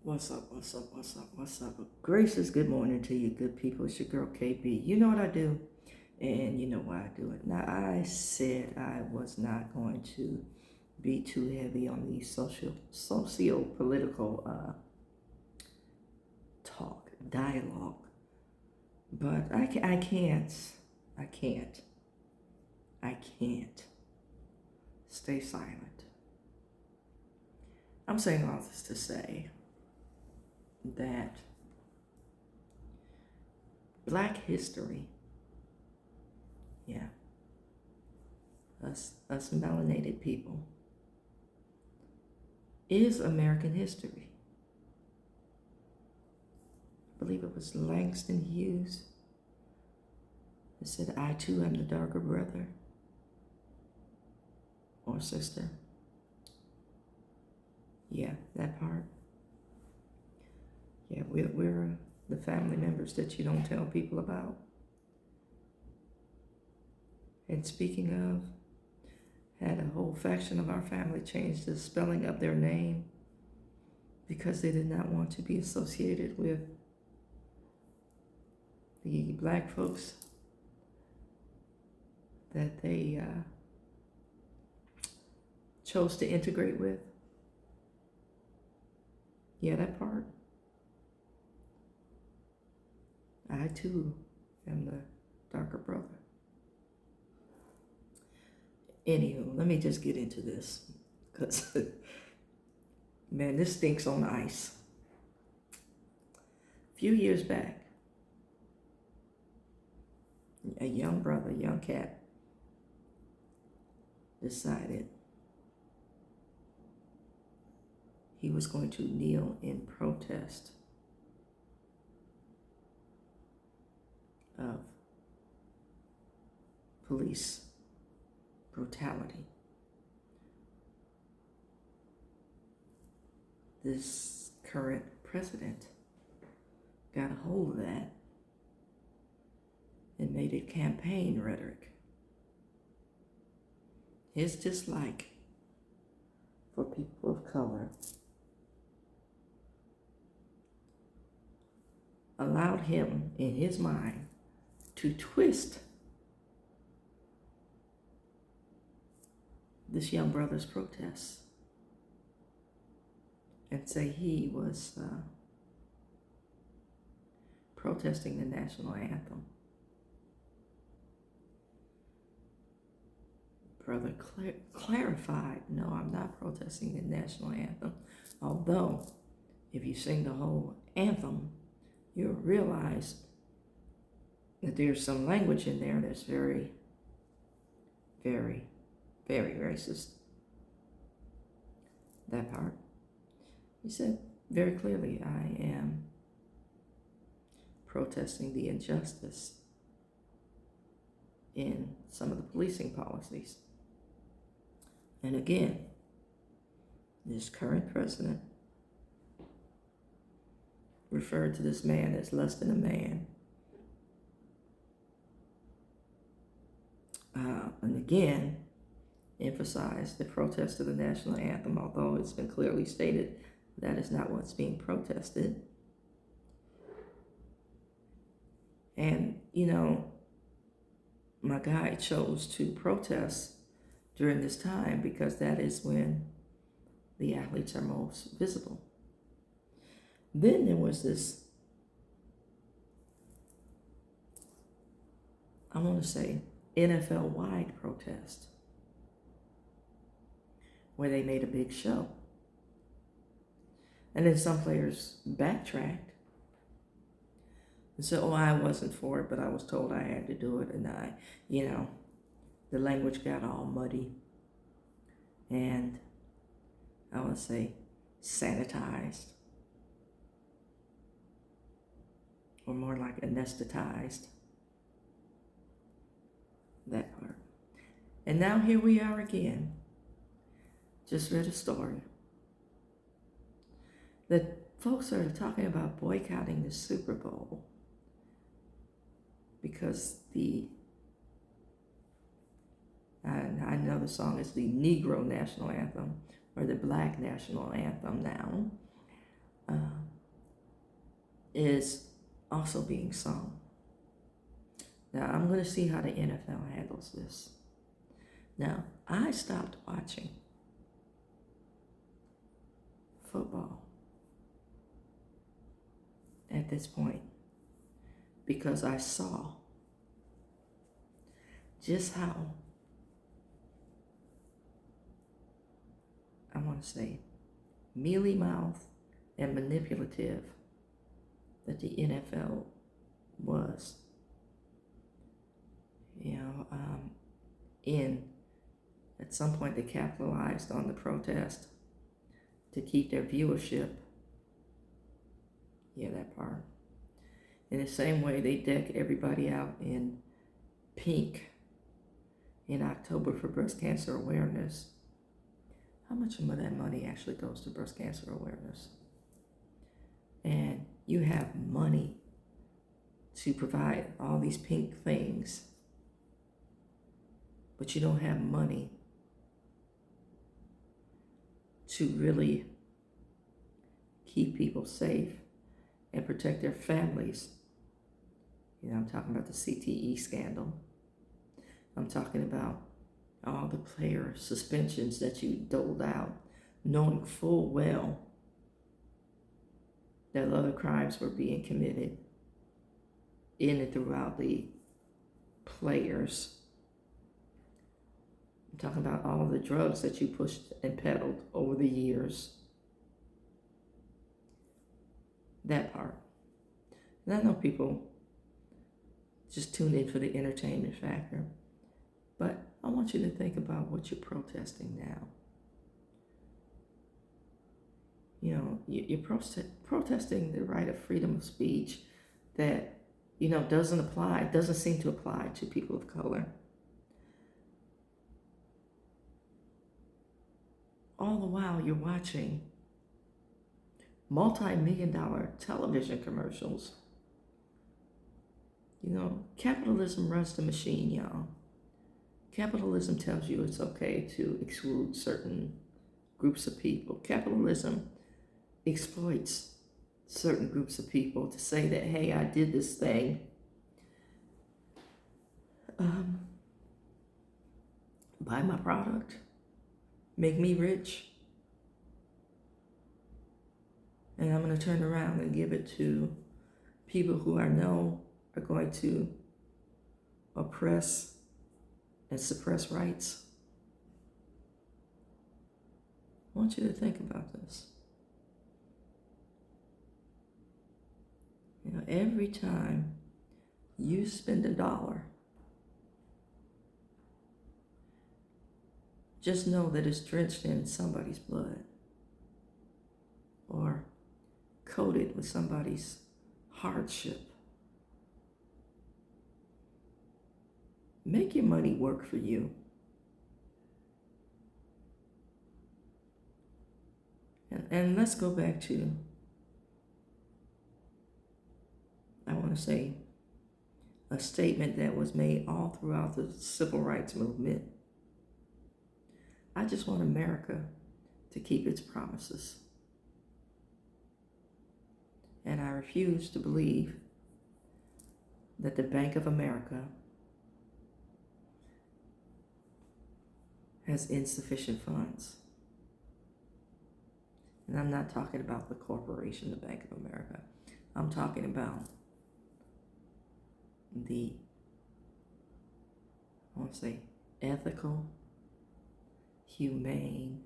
What's up? What's up? What's up? What's up? Gracious good morning to you, good people. It's your girl KB. You know what I do, and you know why I do it. Now, I said I was not going to be too heavy on the socio-political talk, dialogue, but I can't stay silent. I'm saying all this to say that Black history, yeah, us melanated people, is American history. I believe it was Langston Hughes that said, I too am the darker brother or sister. Yeah, that part. Yeah, we're the family members that you don't tell people about. And speaking of, had a whole faction of our family change the spelling of their name because they did not want to be associated with the Black folks that they chose to integrate with. Yeah, that part. I too am the darker brother. Anywho, let me just get into this because, man, this stinks on ice. A few years back, a young brother, young cat, decided he was going to kneel in protest of police brutality. This current president got a hold of that and made it campaign rhetoric. His dislike for people of color allowed him, in his mind, to twist this young brother's protests and say he was protesting the national anthem. Brother clarified, no, I'm not protesting the national anthem. Although, if you sing the whole anthem, you'll realize that there's some language in there that's very, very, very racist. That part. He said very clearly, I am protesting the injustice in some of the policing policies. And again, this current president referred to this man as less than a man. And again, emphasized the protest of the national anthem, although it's been clearly stated that is not what's being protested. And, you know, my guy chose to protest during this time because that is when the athletes are most visible. Then there was this, I want to say, NFL-wide protest where they made a big show. And then some players backtracked and said, oh, I wasn't for it, but I was told I had to do it. And the language got all muddy and I want to say sanitized, or more like anesthetized. That part. And now here we are again. Just read a story that folks are talking about boycotting the Super Bowl because I know the song is the Negro National Anthem or the Black National Anthem now. is also being sung. Now, I'm going to see how the NFL handles this. Now, I stopped watching football at this point because I saw just how, I want to say, mealy-mouthed and manipulative that the NFL was. At some point they capitalized on the protest to keep their viewership. Yeah, that part. In the same way they deck everybody out in pink in October for breast cancer awareness. How much of that money actually goes to breast cancer awareness? And you have money to provide all these pink things, but you don't have money to really keep people safe and protect their families. I'm talking about the CTE scandal. I'm talking about all the player suspensions that you doled out, knowing full well that other crimes were being committed in and throughout the players. I'm talking about all of the drugs that you pushed and peddled over the years. That part. And I know people just tune in for the entertainment factor, but I want you to think about what you're protesting now. You're protesting the right of freedom of speech that, doesn't seem to apply to people of color. All the while you're watching multi-million-dollar television commercials. Capitalism runs the machine, y'all. Capitalism tells you it's okay to exclude certain groups of people. Capitalism exploits certain groups of people to say that, hey, I did this thing. Buy my product. Make me rich. And I'm going to turn around and give it to people who I know are going to oppress and suppress rights. I want you to think about this. Every time you spend $1, just know that it's drenched in somebody's blood or coated with somebody's hardship. Make your money work for you. And let's go back to, I want to say, a statement that was made all throughout the civil rights movement. I just want America to keep its promises. And I refuse to believe that the Bank of America has insufficient funds. And I'm not talking about the corporation, the Bank of America. I'm talking about the, I want to say, ethical, humane,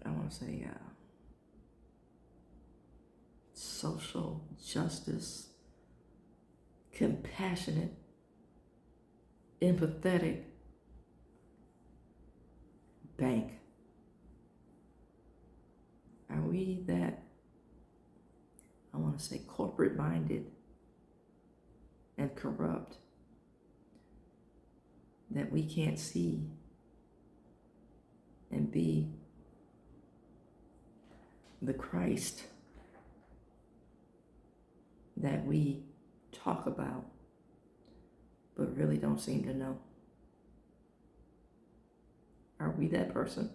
I want to say social justice, compassionate, empathetic bank. Are we that, I want to say, corporate-minded and corrupt that we can't see and be the Christ that we talk about but really don't seem to know? Are we that person?